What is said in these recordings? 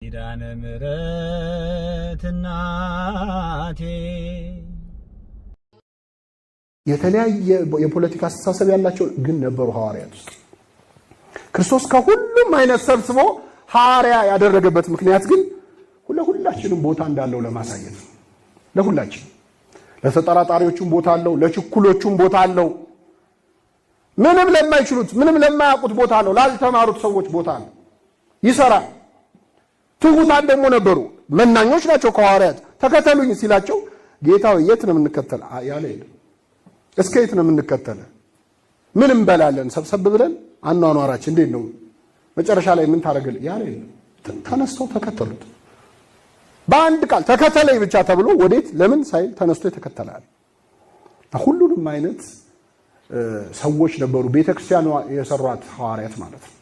ኪዳነ ምሕረት እናቴ የተለያየ የፖለቲካ አስተሳሰብ ያላቸው ግን ነበሩ ሐዋርያት። ክርስቶስ ከሁሉም አይነት ሰብስቦ ሐዋርያ ያደረገበት ምክንያት ግን ለሁላችንም ቦታ እንዳለው ለማሳየት ነው። ለሁላችን ለተጠራጣሪዎቹም ቦታ አለው፣ ለችኩሎቹም ቦታ አለው፣ ምንም ለማይችሉት ምንም ለማያውቁት ቦታ አለው፣ ላልተማሩት ሰዎች ቦታ አለው። ይሰራል። ትሁታን ደግሞ ነበሩ። መናኞች ናቸው ከሐዋርያት። ተከተሉኝ ሲላቸው ጌታው የት ነው የምንከተል ያለ የለም። እስከ የት ነው የምንከተለ? ምን እንበላለን ሰብሰብ ብለን አኗኗራችን እንዴት ነው መጨረሻ ላይ ምን ታረጋል ያለ የለም። ተነስተው ተከተሉት። በአንድ ቃል ተከተለኝ ብቻ ተብሎ ወዴት ለምን ሳይል ተነስቶ ተከተላል። ሁሉንም አይነት ሰዎች ነበሩ ቤተክርስቲያኗ የሰሯት ሐዋርያት ማለት ነው።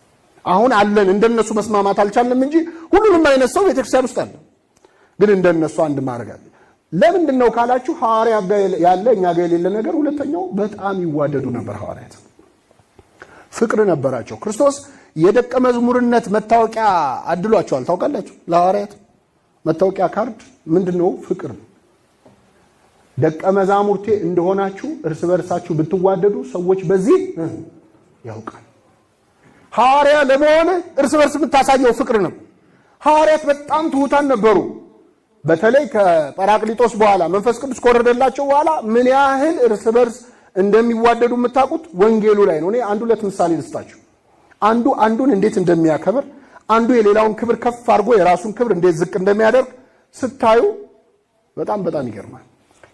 አሁን አለን እንደነሱ መስማማት አልቻለም እንጂ ሁሉንም አይነት ሰው ቤተክርስቲያን ውስጥ አለ። ግን እንደነሱ አንድ ማረጋል ለምንድን ነው ካላችሁ ሐዋርያ ያለ እኛ ጋር የሌለ ነገር ሁለተኛው በጣም ይዋደዱ ነበር ሐዋርያት። ፍቅር ነበራቸው። ክርስቶስ የደቀ መዝሙርነት መታወቂያ አድሏቸዋል። ታውቃላችሁ ለሐዋርያት መታወቂያ ካርድ ምንድነው? ፍቅር ነው። ደቀ መዛሙርቴ እንደሆናችሁ እርስ በርሳችሁ ብትዋደዱ ሰዎች በዚህ ያውቃል። ሐዋርያ ለመሆን እርስ በርስ ብታሳየው ፍቅር ነው። ሐዋርያት በጣም ትሁታን ነበሩ። በተለይ ከጰራቅሊጦስ በኋላ መንፈስ ቅዱስ ከወረደላቸው በኋላ ምን ያህል እርስ በርስ እንደሚዋደዱ የምታውቁት ወንጌሉ ላይ ነው። እኔ አንድ ሁለት ምሳሌ ልስጣችሁ። አንዱ አንዱን እንዴት እንደሚያከብር፣ አንዱ የሌላውን ክብር ከፍ አድርጎ የራሱን ክብር እንዴት ዝቅ እንደሚያደርግ ስታዩ በጣም በጣም ይገርማል።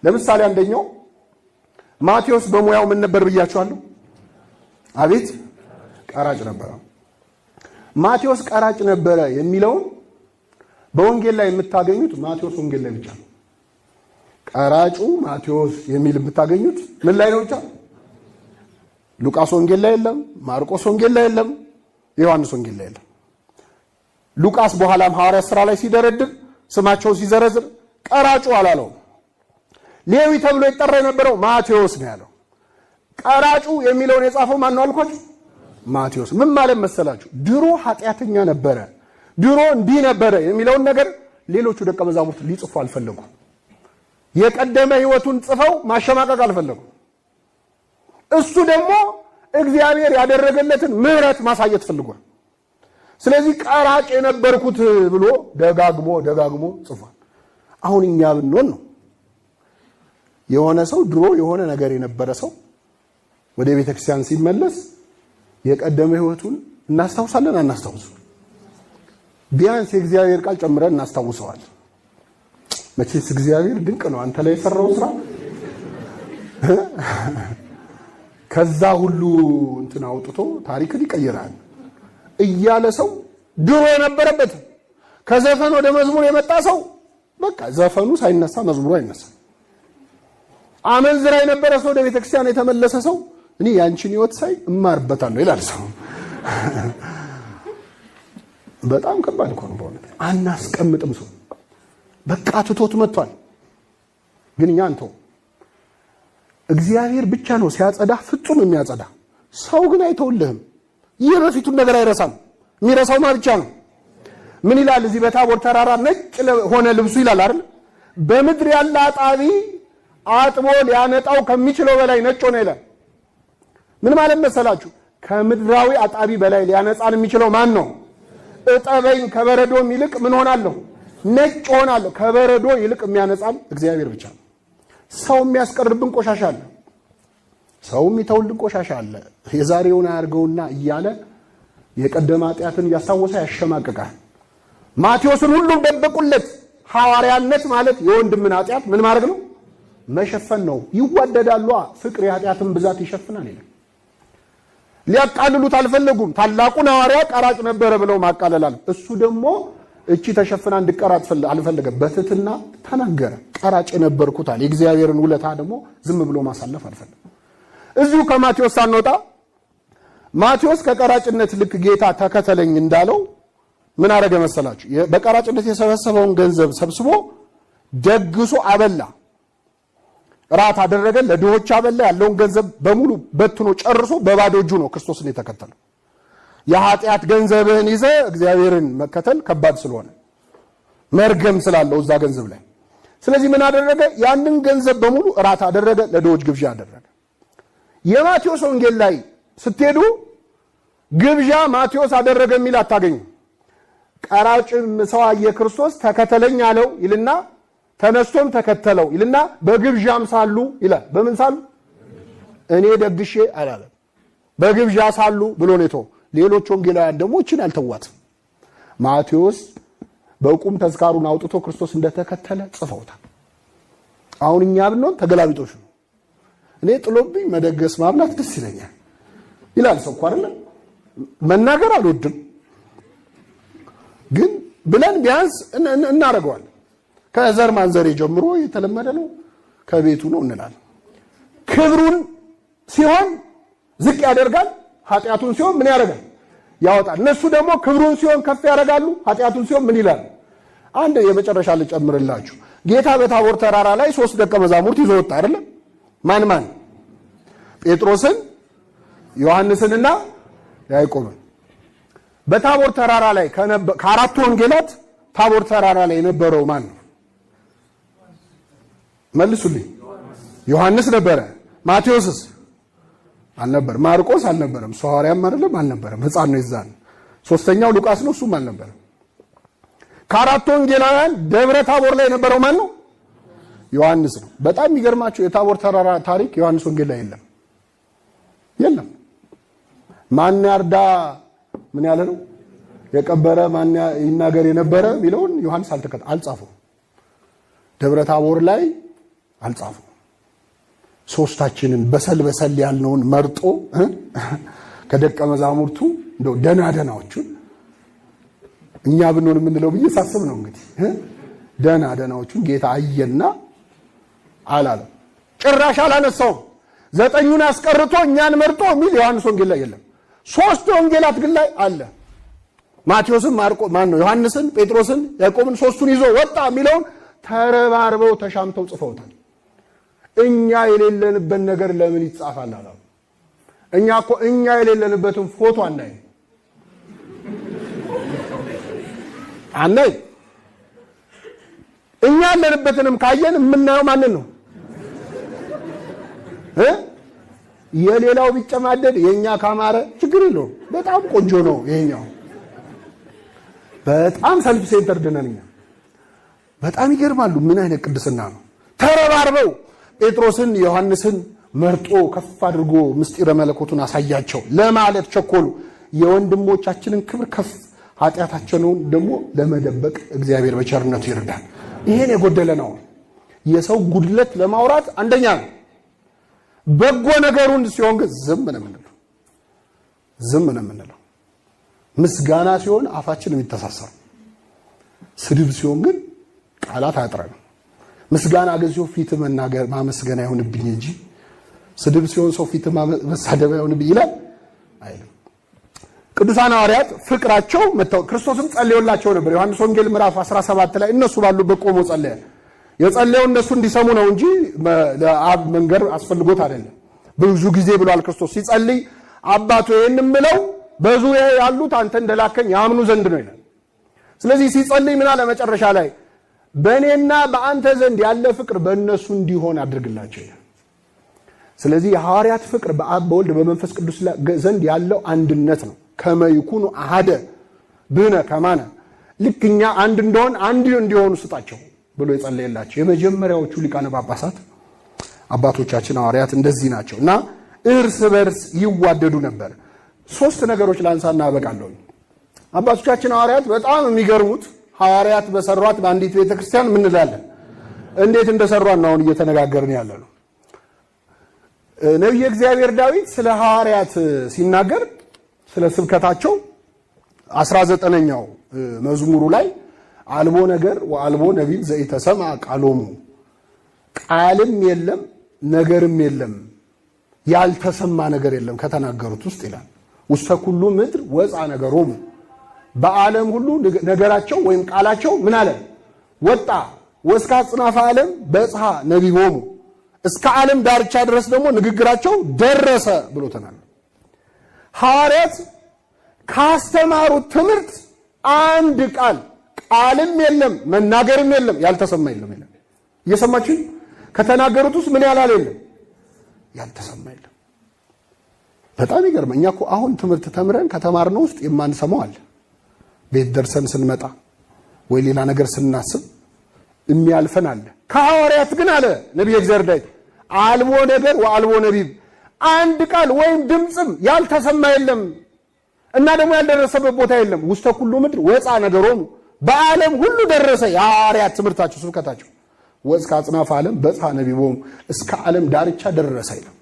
ለምሳሌ አንደኛው ማቴዎስ በሙያው ምን ነበር ብያችኋለሁ? አቤት ቀራጭ ነበረ። ማቴዎስ ቀራጭ ነበረ የሚለውን በወንጌል ላይ የምታገኙት ማቴዎስ ወንጌል ላይ ብቻ ነው። ቀራጩ ማቴዎስ የሚል የምታገኙት ምን ላይ ነው ብቻ? ሉቃስ ወንጌል ላይ የለም፣ ማርቆስ ወንጌል ላይ የለም፣ ዮሐንስ ወንጌል ላይ የለም። ሉቃስ በኋላም ሐዋርያት ሥራ ላይ ሲደረድር ስማቸው ሲዘረዝር ቀራጩ አላለው። ሌዊ ተብሎ ይጠራ የነበረው ማቴዎስ ነው ያለው። ቀራጩ የሚለውን የጻፈው ማን ነው አልኳችሁ? ማቴዎስ። ምን ማለት መሰላችሁ? ድሮ ኃጢአተኛ ነበረ፣ ድሮ እንዲህ ነበረ የሚለውን ነገር ሌሎቹ ደቀ መዛሙርት ሊጽፉ አልፈለጉ። የቀደመ ህይወቱን ጽፈው ማሸማቀቅ አልፈለጉ። እሱ ደግሞ እግዚአብሔር ያደረገለትን ምህረት ማሳየት ፈልጓል። ስለዚህ ቀራጭ የነበርኩት ብሎ ደጋግሞ ጽፏል። አሁን እኛ ብንሆን ነው የሆነ ሰው ድሮ የሆነ ነገር የነበረ ሰው ወደ ቤተክርስቲያን ሲመለስ የቀደመ ህይወቱን እናስታውሳለን አናስታውስም? ቢያንስ የእግዚአብሔር ቃል ጨምረን እናስታውሰዋል። መቼስ እግዚአብሔር ድንቅ ነው አንተ ላይ የሰራው ስራ ከዛ ሁሉ እንትን አውጥቶ ታሪክን ይቀይራል እያለ ሰው ድሮ የነበረበት ከዘፈን ወደ መዝሙር የመጣ ሰው በቃ ዘፈኑ ሳይነሳ መዝሙሩ አይነሳ። አመንዝራ የነበረ ሰው ወደ ቤተክርስቲያን የተመለሰ ሰው እኔ ያንቺን ህይወት ሳይ እማርበታለሁ ይላል ሰው። በጣም ከባድ እኮ ነው በእውነት። አናስቀምጥም ሰው በቃ ትቶት መጥቷል። ግን እኛ አንተው እግዚአብሔር ብቻ ነው ሲያጸዳ ፍጹም የሚያጸዳ። ሰው ግን አይተውልህም። የበፊቱን ነገር አይረሳም። የሚረሳው ማን ብቻ ነው? ምን ይላል እዚህ በታቦር ተራራ ነጭ ሆነ ልብሱ ይላል አይደል? በምድር ያለ አጣቢ አጥቦ ሊያነጣው ከሚችለው በላይ ነጭ ሆነ ይላል። ምን ማለት መሰላችሁ? ከምድራዊ አጣቢ በላይ ሊያነጻን የሚችለው ማን ነው? እጠበኝ ከበረዶ ይልቅ ምን ሆናለሁ? ነጭ ሆናለሁ። ከበረዶ ይልቅ የሚያነጻን እግዚአብሔር ብቻ ነው። ሰው የሚያስቀርብን ቆሻሻ አለ፣ ሰው የሚተውልን ቆሻሻ አለ። የዛሬውን አያርገውና እያለ የቀደመ ኃጢአትን እያስታወሰ ያሸማቅቃል። ማቴዎስን ሁሉም ደበቁለት። ሐዋርያነት ማለት የወንድምን ኃጢአት ምን ማድረግ ነው? መሸፈን ነው። ይዋደዳሉ። ፍቅር የኃጢአትን ብዛት ይሸፍናል ይላል። ሊያቃልሉት አልፈለጉም። ታላቁን ሐዋርያ ቀራጭ ነበረ ብለው ማቃለላል። እሱ ደግሞ እቺ ተሸፍና እንድቀራጭ አልፈለገም። በትህትና ተናገረ። ቀራጭ ነበርኩታል። የእግዚአብሔርን ውለታ ደግሞ ዝም ብሎ ማሳለፍ አልፈለገም። እዚሁ ከማቴዎስ ሳንወጣ ማቴዎስ ከቀራጭነት ልክ ጌታ ተከተለኝ እንዳለው ምን አረገ መሰላችሁ? በቀራጭነት የሰበሰበውን ገንዘብ ሰብስቦ ደግሶ አበላ። ራት አደረገ፣ ለድሆች አበላ። ያለውን ገንዘብ በሙሉ በትኖ ጨርሶ በባዶ እጁ ነው ክርስቶስን የተከተለው። የኃጢአት ገንዘብህን ይዘህ እግዚአብሔርን መከተል ከባድ ስለሆነ መርገም ስላለው እዛ ገንዘብ ላይ። ስለዚህ ምን አደረገ? ያንን ገንዘብ በሙሉ እራት አደረገ፣ ለድሆች ግብዣ አደረገ። የማቴዎስ ወንጌል ላይ ስትሄዱ ግብዣ ማቴዎስ አደረገ የሚል አታገኙ። ቀራጭ ሰው አየ ክርስቶስ ተከተለኝ አለው ይልና ተነስቶም ተከተለው ይልና በግብዣም ሳሉ ይላል። በምን ሳሉ? እኔ ደግሼ አላለም። በግብዣ ሳሉ ብሎ ነው የተወው። ሌሎች ወንጌላውያን ደግሞ እችን አልተዋትም። ማቴዎስ በቁም ተዝካሩን አውጥቶ ክርስቶስ እንደተከተለ ጽፈውታል። አሁን እኛ ብንሆን ተገላቢጦሽ ነው። እኔ ጥሎብኝ መደገስ ማብላት ደስ ይለኛል ይላል ሰው አይደል? መናገር አልወድም ግን ብለን ቢያንስ እናደርገዋለን። ከዘር ማንዘሬ ጀምሮ የተለመደ ነው፣ ከቤቱ ነው እንላለን። ክብሩን ሲሆን ዝቅ ያደርጋል፣ ኃጢአቱን ሲሆን ምን ያደርጋል? ያወጣል። እነሱ ደግሞ ክብሩን ሲሆን ከፍ ያደርጋሉ፣ ኃጢአቱን ሲሆን ምን ይላል? አንድ የመጨረሻ ልጨምርላችሁ። ጌታ በታቦር ተራራ ላይ 3 ደቀ መዛሙርት ይዞ ወጣ አይደል? ማን ማን? ጴጥሮስን፣ ዮሐንስንና ያዕቆብን። በታቦር ተራራ ላይ ከአራቱ ወንጌላት ታቦር ተራራ ላይ የነበረው ማን ነው? መልሱልኝ። ዮሐንስ ነበረ። ማቴዎስስ አልነበረም። ማርቆስ አልነበረም። ሐዋርያም አይደለም አልነበረም። ሕፃን ነው ይዛን። ሶስተኛው ሉቃስ ነው፣ እሱም አልነበረም። ከአራቱ ወንጌላውያን ደብረ ታቦር ላይ የነበረው ማን ነው? ዮሐንስ ነው። በጣም የሚገርማቸው የታቦር ተራራ ታሪክ ዮሐንስ ወንጌል ላይ የለም። ማን ያርዳ ምን ያለ ነው የቀበረ ማን ይናገር የነበረ ቢለውን ዮሐንስ አልጻፈው። ደብረ ታቦር ላይ አልጻፈው። ሶስታችንን በሰል ያልነውን መርጦ ከደቀ መዛሙርቱ እንደው ደናዎቹን እኛ ብንሆን የምንለው ብዬ ሳስብ ነው እንግዲህ ደናዎቹን ጌታ አየና አላለም። ጭራሽ አላነሳውም። 9ኙን አስቀርቶ እኛን መርጦ የሚል ዮሐንስ ወንጌል ላይ የለም። 3 ወንጌላት ግን ላይ አለ። ማቴዎስን፣ ማርቆስ ነው ዮሐንስን፣ ጴጥሮስን፣ ያዕቆብን 3ቱን ይዞ ወጣ የሚለውን ተረባርበው ተሻምተው ጽፈውታል። እኛ የሌለንበት ነገር ለምን ይጻፋል አላሉ። እኛ እኮ እኛ የሌለንበትን ፎቶ አናይ እኛ ያለንበትንም ካየን የምናየው ማንን ነው? የሌላው ቢጨማደድ የኛ ካማረ ችግር የለውም። በጣም ቆንጆ ነው ይሄኛው። በጣም ሰልፍ ሴንተርድ ነን እኛ። በጣም ይገርማሉ። ምን አይነት ቅድስና ነው! ተረባርበው ጴጥሮስን ዮሐንስን መርጦ ከፍ አድርጎ ምስጢረ መለኮቱን አሳያቸው ለማለት ቸኮሉ። የወንድሞቻችንን ክብር ከፍ ኃጢአታቸውን ደግሞ ለመደበቅ እግዚአብሔር በቸርነቱ ይርዳል። ይሄን የጎደለ ነው። የሰው ጉድለት ለማውራት አንደኛ ነው። በጎ ነገሩን ሲሆን ግን ዝም ነው የምንለው። ምስጋና ሲሆን አፋችን የሚተሳሰር፣ ስድብ ሲሆን ግን ቃላት አያጥረንም። ምስጋና ግን ሲሆን ፊት መናገር ማመስገን አይሆንብኝ እንጂ ስድብ ሲሆን ሰው ፊት መሳደብ አይሆንብኝ ይላል አይልም። ቅዱሳን ሐዋርያት ፍቅራቸው መጣው። ክርስቶስም ጸልዮላቸው ነበር። ዮሐንስ ወንጌል ምዕራፍ 17 ላይ እነሱ ባሉበት ቆሞ ጸለየ። የጸለየው እነሱ እንዲሰሙ ነው እንጂ ለአብ መንገር አስፈልጎት አይደለም። ብዙ ጊዜ ብሏል ክርስቶስ ሲጸልይ አባቱ ይሄንን ምለው በዙሪያ ያሉት አንተ እንደላከኝ ያምኑ ዘንድ ነው ይላል። ስለዚህ ሲጸልይ ምን አለ መጨረሻ ላይ? በእኔና በአንተ ዘንድ ያለ ፍቅር በእነሱ እንዲሆን አድርግላቸው ይላል። ስለዚህ የሐዋርያት ፍቅር በአብ በወልድ በመንፈስ ቅዱስ ዘንድ ያለው አንድነት ነው። ከመይኩኑ አሐደ ብነ ከማነ ልክኛ አንድ እንደሆን አንድ እንዲሆኑ ስጣቸው ብሎ የጸለየላቸው የመጀመሪያዎቹ ሊቃነ ጳጳሳት አባቶቻችን ሐዋርያት እንደዚህ ናቸው እና እርስ በርስ ይዋደዱ ነበር። 3 ነገሮች ላንሳና አበቃለሁ። አባቶቻችን ሐዋርያት በጣም የሚገርሙት ሐዋርያት በሰሯት በአንዲት ቤተክርስቲያን ምን እንላለን? እንዴት እንደሰሯን ነው አሁን እየተነጋገርን ያለነው። ነብዩ እግዚአብሔር ዳዊት ስለ ሐዋርያት ሲናገር ስለ ስብከታቸው 19ኛው መዝሙሩ ላይ አልቦ ነገር ወአልቦ ነቢይ ዘኢተሰማ ቃሎሙ፣ ቃልም የለም ነገርም የለም ያልተሰማ ነገር የለም ከተናገሩት ውስጥ ይላል። ውስተ ኩሉ ምድር ወፃ ነገሮሙ፣ በዓለም ሁሉ ነገራቸው ወይም ቃላቸው ምን አለ ወጣ። ወስከ አጽናፈ ዓለም በጽሐ ነቢቦሙ፣ እስከ ዓለም ዳርቻ ድረስ ደግሞ ንግግራቸው ደረሰ ብሎ ተናገረ። ሐዋርያት ካስተማሩት ትምህርት አንድ ቃልም የለም መናገርም የለም ያልተሰማ የለም። እየሰማችሁ ከተናገሩት ውስጥ ምን ያላል የለም ያልተሰማ የለም። በጣም ይገርመኛ እኮ አሁን ትምህርት ተምረን ከተማርነው ውስጥ የማንሰማው አለ። ቤት ደርሰን ስንመጣ ወይ ሌላ ነገር ስናስብ የሚያልፈን አለ። ከሐዋርያት ግን አለ ነብዩ እግዚአብሔር ዳዊት አልቦ ነገር ወአልቦ ነቢብ አንድ ቃል ወይም ድምጽም ያልተሰማ የለም እና ደግሞ ያልደረሰበት ቦታ የለም። ውስተ ኩሉ ምድር ወፃ ነገሮሙ በዓለም ሁሉ ደረሰ የሐዋርያት ትምህርታቸው ስብከታቸው ወእስከ አጽናፈ ዓለም በጽሐ ነቢቦሙ እስከ ዓለም ዳርቻ ደረሰ ይላል።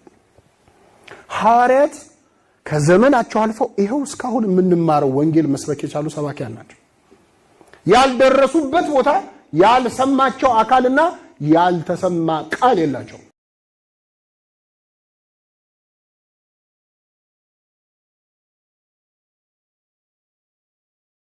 ሐዋርያት ከዘመናቸው አልፈው ይሄው እስካሁን የምንማረው ወንጌል መስበክ የቻሉ ሰባኪያን ናቸው። ያልደረሱበት ቦታ ያልሰማቸው አካልና ያልተሰማ ቃል የላቸው።